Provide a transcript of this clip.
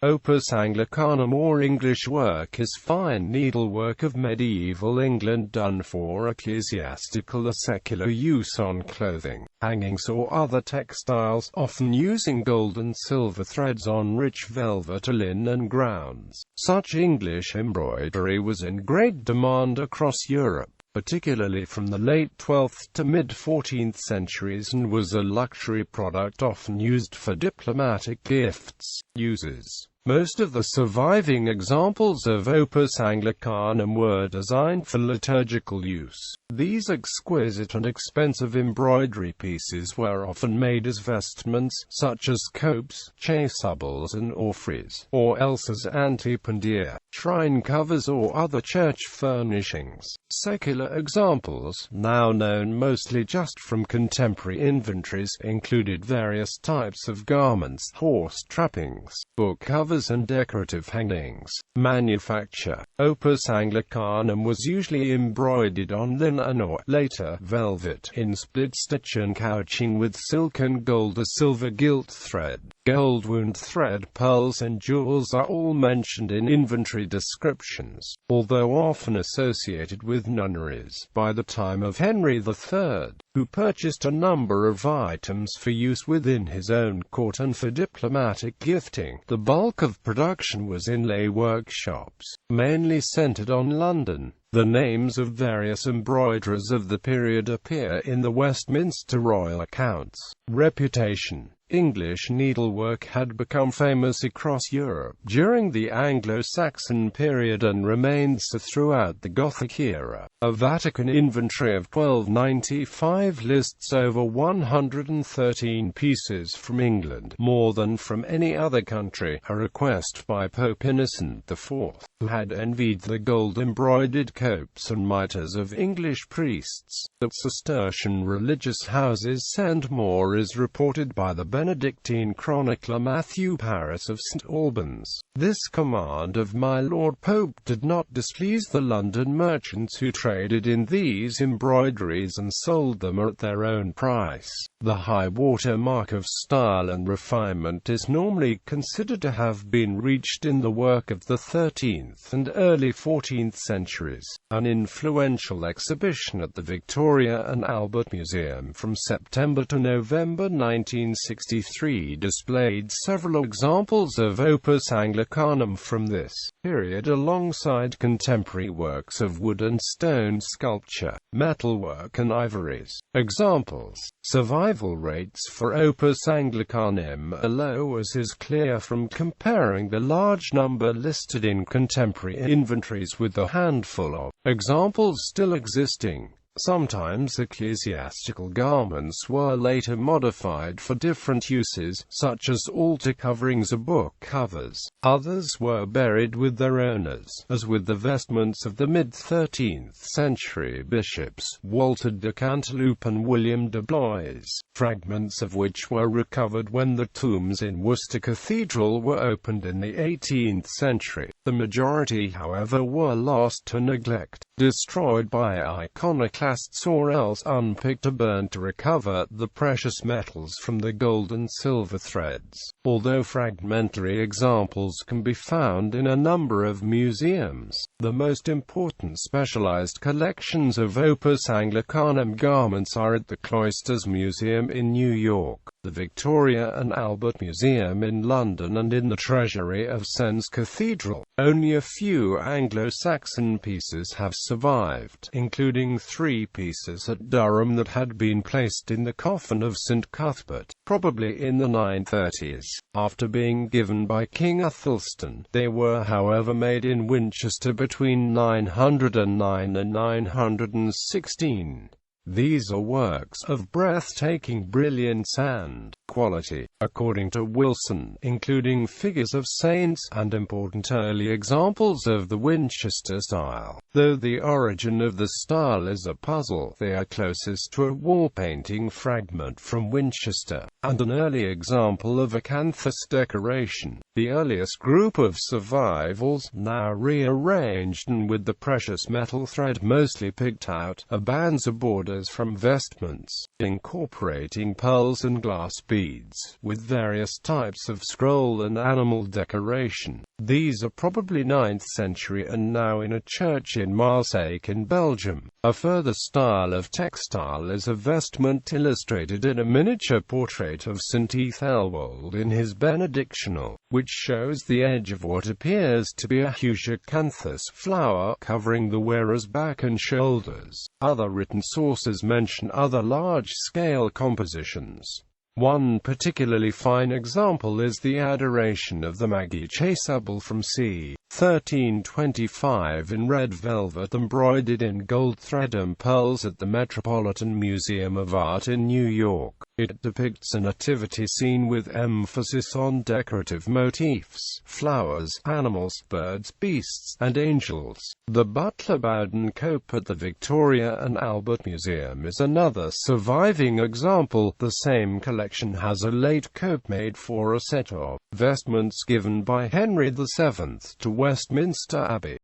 Opus Anglicanum or English work is fine needlework of medieval England done for ecclesiastical or secular use on clothing, hangings or other textiles, often using gold and silver threads on rich velvet or linen grounds. Such English embroidery was in great demand across Europe, particularly from the late 12th to mid-14th centuries, and was a luxury product often used for diplomatic gifts. Uses. Most of the surviving examples of Opus Anglicanum were designed for liturgical use. These exquisite and expensive embroidery pieces were often made as vestments, such as copes, chasubles and orphreys, or else as antependia, shrine covers or other church furnishings. Secular examples, now known mostly just from contemporary inventories, included various types of garments, horse trappings, book covers and decorative hangings. Manufacture. Opus Anglicanum was usually embroidered on linen or, later, velvet, in split stitch and couching with silk and gold or silver gilt thread. Gold wound thread, pearls and jewels are all mentioned in inventory descriptions, although often associated with nunneries. By the time of Henry III, who purchased a number of items for use within his own court and for diplomatic gifting, the bulk of production was in lay workshops, mainly centered on London. The names of various embroiderers of the period appear in the Westminster Royal Accounts. Reputation. English needlework had become famous across Europe during the Anglo-Saxon period and remained so throughout the Gothic era. A Vatican inventory of 1295 lists over 113 pieces from England, more than from any other country, a request by Pope Innocent IV, who had envied the gold-embroidered copes and mitres of English priests. The Cistercian religious houses sent more is reported by the Benedictine chronicler Matthew Paris of St. Albans. This command of my Lord Pope did not displease the London merchants who traded in these embroideries and sold them at their own price. The high-water mark of style and refinement is normally considered to have been reached in the work of the 13th and early 14th centuries. An influential exhibition at the Victoria and Albert Museum from September to November 1963 displayed several examples of Opus Anglicanum from this period alongside contemporary works of wood and stone sculpture, metalwork and ivories. Examples. Survival rates for Opus Anglicanum are low, as is clear from comparing the large number listed in contemporary inventories with the handful of examples still existing. Sometimes ecclesiastical garments were later modified for different uses, such as altar coverings or book covers. Others were buried with their owners, as with the vestments of the mid-13th century bishops, Walter de Cantilupe and William de Blois, fragments of which were recovered when the tombs in Worcester Cathedral were opened in the 18th century. The majority, however, were lost to neglect, destroyed by iconoclasts, or else unpicked or burned to recover the precious metals from the gold and silver threads. Although fragmentary examples can be found in a number of museums, the most important specialized collections of Opus Anglicanum garments are at the Cloisters Museum in New York, the Victoria and Albert Museum in London, and in the treasury of Sens Cathedral. Only a few Anglo-Saxon pieces have survived, including 3 pieces at Durham that had been placed in the coffin of St. Cuthbert, probably in the 930s, after being given by King Athelstan. They were, however, made in Winchester between 909 and 916. These are works of breathtaking brilliance and quality, according to Wilson, including figures of saints and important early examples of the Winchester style. Though the origin of the style is a puzzle, they are closest to a wall painting fragment from Winchester. and an early example of acanthus decoration. The earliest group of survivals, now rearranged and with the precious metal thread mostly picked out, are bands or borders from vestments, incorporating pearls and glass beads, with various types of scroll and animal decoration. These are probably 9th century and now in a church in Marseille in Belgium. A further style of textile is a vestment illustrated in a miniature portrait of St. Ethelwold in his benedictional, which shows the edge of what appears to be a huge acanthus flower covering the wearer's back and shoulders. Other written sources mention other large-scale compositions. One particularly fine example is the Adoration of the Magi chasuble from c. 1325 in red velvet embroidered in gold thread and pearls at the Metropolitan Museum of Art in New York. It depicts a nativity scene with emphasis on decorative motifs, flowers, animals, birds, beasts, and angels. The Butler Bowden cope at the Victoria and Albert Museum is another surviving example. The same collection has a late cope made for a set of vestments given by Henry VII to Westminster Abbey.